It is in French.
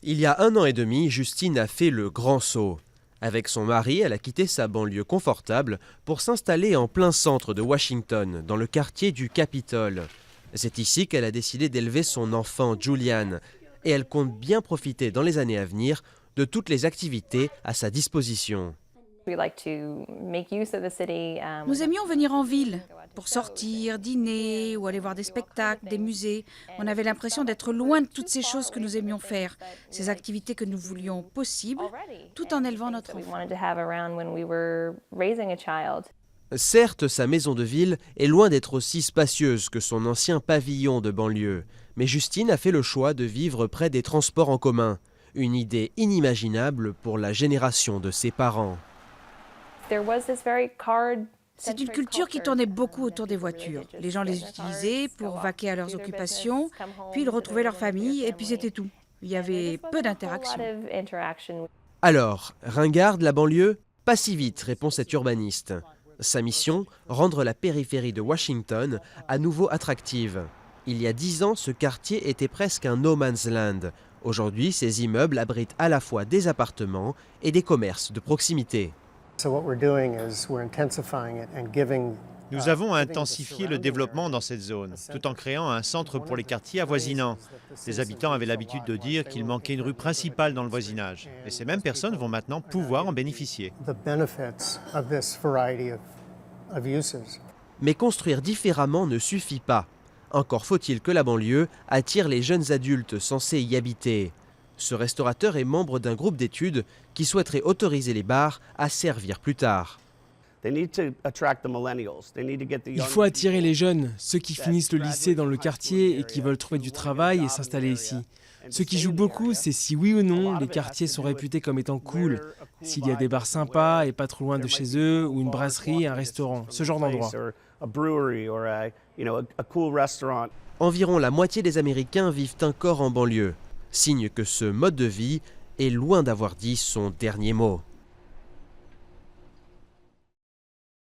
Il y a 1 an et demi, Justine a fait le grand saut. Avec son mari, elle a quitté sa banlieue confortable pour s'installer en plein centre de Washington, dans le quartier du Capitole. C'est ici qu'elle a décidé d'élever son enfant Julian, et elle compte bien profiter dans les années à venir de toutes les activités à sa disposition. Nous aimions venir en ville pour sortir, dîner ou aller voir des spectacles, des musées. On avait l'impression d'être loin de toutes ces choses que nous aimions faire, ces activités que nous voulions possibles, tout en élevant notre enfant. Certes, sa maison de ville est loin d'être aussi spacieuse que son ancien pavillon de banlieue, mais Justine a fait le choix de vivre près des transports en commun, une idée inimaginable pour la génération de ses parents. C'est une culture qui tournait beaucoup autour des voitures. Les gens les utilisaient pour vaquer à leurs occupations, puis ils retrouvaient leur famille et puis c'était tout. Il y avait peu d'interaction. Alors, ringarde la banlieue? Pas si vite, répond cet urbaniste. Sa mission, rendre la périphérie de Washington à nouveau attractive. Il y a 10 ans, ce quartier était presque un no man's land. Aujourd'hui, ces immeubles abritent à la fois des appartements et des commerces de proximité. Nous avons intensifié le développement dans cette zone, tout en créant un centre pour les quartiers avoisinants. Les habitants avaient l'habitude de dire qu'il manquait une rue principale dans le voisinage. Et ces mêmes personnes vont maintenant pouvoir en bénéficier. Mais construire différemment ne suffit pas. Encore faut-il que la banlieue attire les jeunes adultes censés y habiter. Ce restaurateur est membre d'un groupe d'études qui souhaiterait autoriser les bars à servir plus tard. Il faut attirer les jeunes, ceux qui finissent le lycée dans le quartier et qui veulent trouver du travail et s'installer ici. Ce qui joue beaucoup, c'est si oui ou non les quartiers sont réputés comme étant cool, s'il y a des bars sympas et pas trop loin de chez eux, ou une brasserie, un restaurant, ce genre d'endroit. Environ la moitié des Américains vivent encore en banlieue, signe que ce mode de vie est loin d'avoir dit son dernier mot.